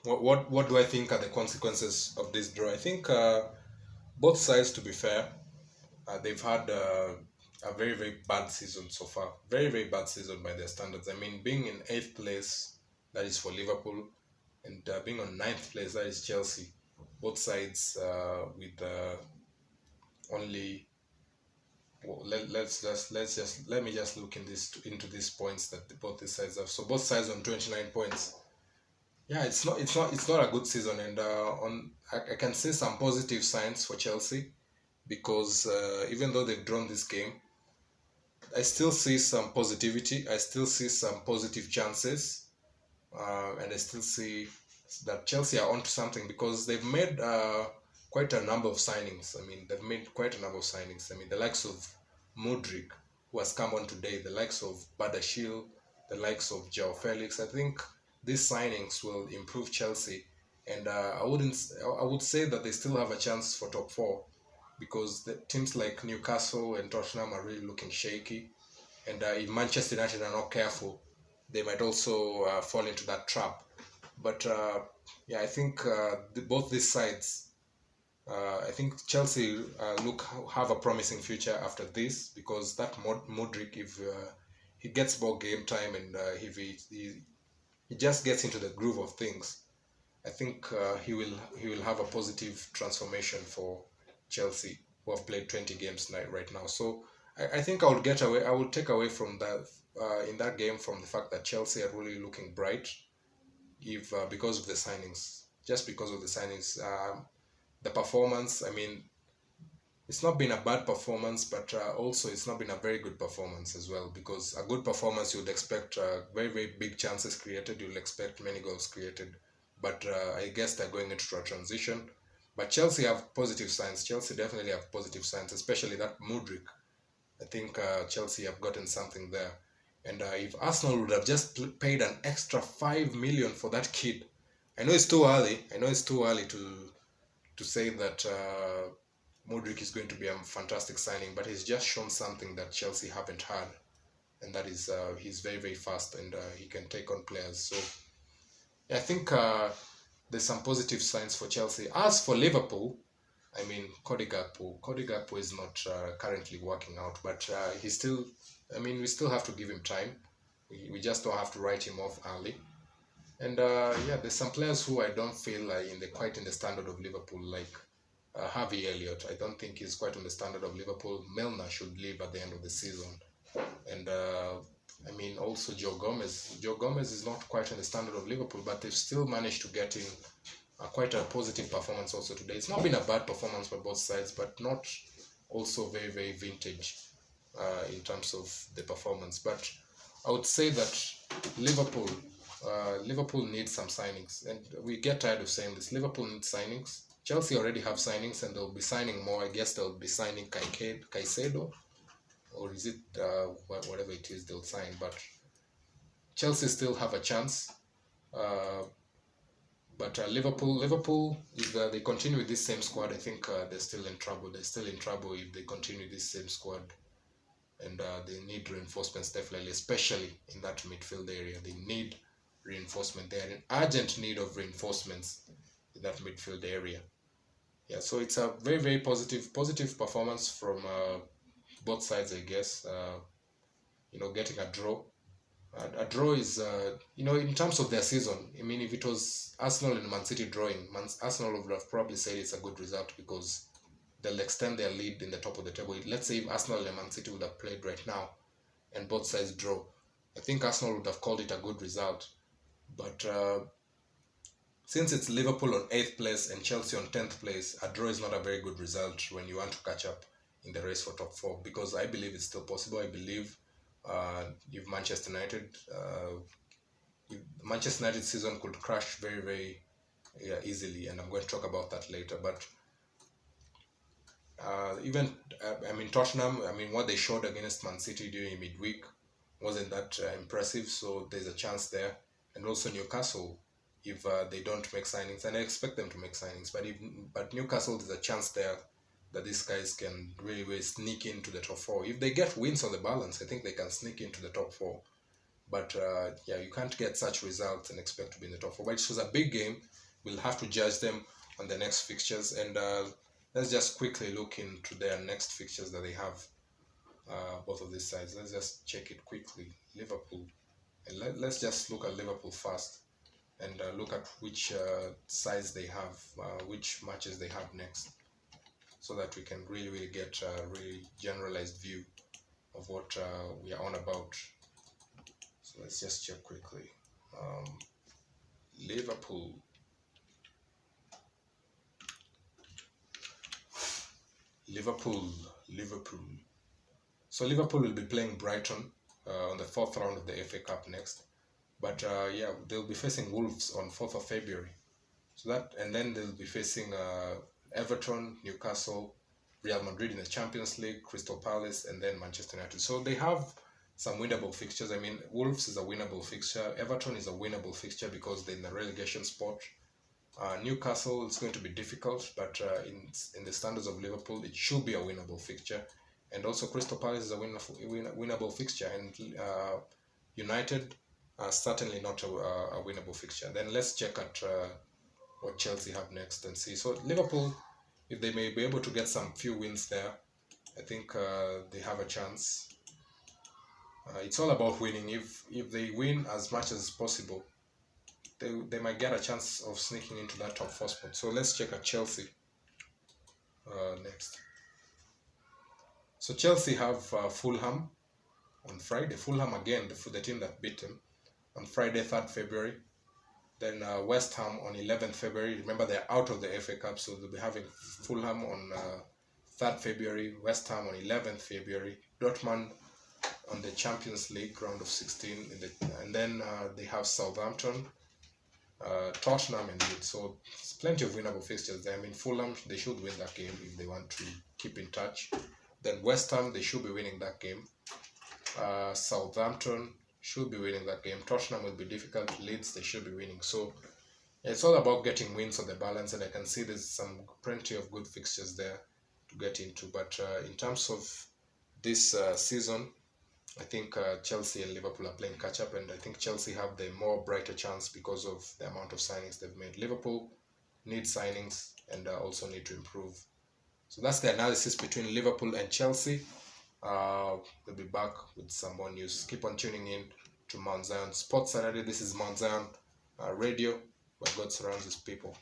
what do I think are the consequences of this draw? I think both sides, to be fair, they've had a very very bad season so far. Very very bad season by their standards. I mean, being in eighth place, that is for Liverpool, and being on ninth place, that is Chelsea. Both sides with only well, let me just look into these points that both these sides have. So both sides on 29 points. Yeah, it's not a good season, and I can see some positive signs for Chelsea because even though they've drawn this game, I still see some positivity. I still see some positive chances, and I still see that Chelsea are onto something because they've made quite a number of signings. I mean, they've made quite a number of signings. I mean, the likes of Mudrik, who has come on today, the likes of Badashil, the likes of Joao Felix. I think these signings will improve Chelsea, and I would say that they still have a chance for top four because the teams like Newcastle and Tottenham are really looking shaky, and if Manchester United are not careful, they might also fall into that trap. But yeah, I think both these sides, I think Chelsea look have a promising future after this because that Modric, if he gets more game time and if he just gets into the groove of things, I think he will have a positive transformation for Chelsea, who have played 20 games right now. So I think I will get away. I will take away from that in that game from the fact that Chelsea are really looking bright, if because of the signings, just because of the signings. The performance, I mean, it's not been a bad performance, but also it's not been a very good performance as well. Because a good performance, you would expect very very big chances created. You'll expect many goals created, but I guess they're going into a transition. But Chelsea have positive signs. Chelsea definitely have positive signs, especially that Mudrik. I think Chelsea have gotten something there. And if Arsenal would have just paid an extra 5 million for that kid, I know it's too early. I know it's too early to say that Modric is going to be a fantastic signing, but he's just shown something that Chelsea haven't had, and that is he's very very fast and he can take on players. So yeah, I think there's some positive signs for Chelsea. As for Liverpool, I mean Cody Gakpo is not currently working out, but he's still. I mean, we still have to give him time. We just don't have to write him off early. And yeah, there's some players who I don't feel quite in the standard of Liverpool, like Harvey Elliott. I don't think he's quite on the standard of Liverpool. Milner should leave at the end of the season. And I mean, also Joe Gomez. Joe Gomez is not quite on the standard of Liverpool, but they've still managed to get in quite a positive performance also today. It's not been a bad performance for both sides, but not also very, very vintage in terms of the performance. But I would say that Liverpool Liverpool needs some signings, and we get tired of saying this. Liverpool needs signings. Chelsea already have signings, and they'll be signing more. I guess they'll be signing Caicedo, or is it whatever it is they'll sign. But Chelsea still have a chance. Uh, but Liverpool, if they continue with this same squad, I think they're still in trouble. They're still in trouble if they continue this same squad, and they need reinforcements definitely, especially in that midfield area. They need reinforcement. They are in urgent need of reinforcements in that midfield area. Yeah, so it's a very very positive performance from both sides, I guess. Getting a draw. A draw is, in terms of their season. I mean, if it was Arsenal and Man City drawing, Arsenal would have probably said it's a good result because they'll extend their lead in the top of the table. Let's say if Arsenal and Man City would have played right now and both sides draw, I think Arsenal would have called it a good result. But since it's Liverpool on 8th place and Chelsea on 10th place, a draw is not a very good result when you want to catch up in the race for top four, because I believe it's still possible. I believe if Manchester United season could crash very, very easily, and I'm going to talk about that later. But even I mean Tottenham, I mean what they showed against Man City during midweek wasn't that impressive. So there's a chance there, and also Newcastle, if they don't make signings, and I expect them to make signings, but Newcastle, there's a chance there that these guys can really really sneak into the top four. If they get wins on the balance, I think they can sneak into the top four. But yeah, you can't get such results and expect to be in the top four. But it was a big game. we'll have to judge them on the next fixtures. And let's just quickly look into their next fixtures that they have. Both of these sides. Let's just check it quickly. Liverpool, and let's just look at Liverpool first, and look at which sides they have, which matches they have next, so that we can really get a really generalized view of what we are on about. So let's just check quickly. Liverpool. Liverpool. So Liverpool will be playing Brighton on the 4th round of the FA Cup next. But yeah, they'll be facing Wolves on 4th of February. So that, and then they'll be facing Everton, Newcastle, Real Madrid in the Champions League, Crystal Palace, and then Manchester United. So they have some winnable fixtures. I mean, Wolves is a winnable fixture. Everton is a winnable fixture because they're in the relegation spot. Newcastle is going to be difficult, but in the standards of Liverpool, it should be a winnable fixture. And also Crystal Palace is a winnable fixture, and United certainly not a winnable fixture. Then let's check at what Chelsea have next and see. So Liverpool, if they may be able to get some few wins there, I think they have a chance. It's all about winning. If they win as much as possible, they might get a chance of sneaking into that top 4 spot. So let's check at Chelsea next. So Chelsea have Fulham on Friday. Fulham again, the team that beat them, on Friday, 3rd February. Then West Ham on 11th February. Remember, they're out of the FA Cup, so they'll be having Fulham on 3rd February, West Ham on 11th February, Dortmund on the Champions League round of 16, and then they have Southampton, Tottenham, and Leeds. So it's plenty of winnable fixtures there. I mean, Fulham, they should win that game if they want to keep in touch. Then West Ham, they should be winning that game. Southampton should be winning that game. Tottenham will be difficult. Leeds, they should be winning. So it's all about getting wins on the balance, and I can see there's plenty of good fixtures there to get into. But in terms of this season, I think Chelsea and Liverpool are playing catch up, and I think Chelsea have the more brighter chance because of the amount of signings they've made. Liverpool need signings and also need to improve. So that's the analysis between Liverpool and Chelsea. We'll be back with some more news. Keep on tuning in to Mount Zion Sports Saturday. This is Mount Zion Radio, where God surrounds his people.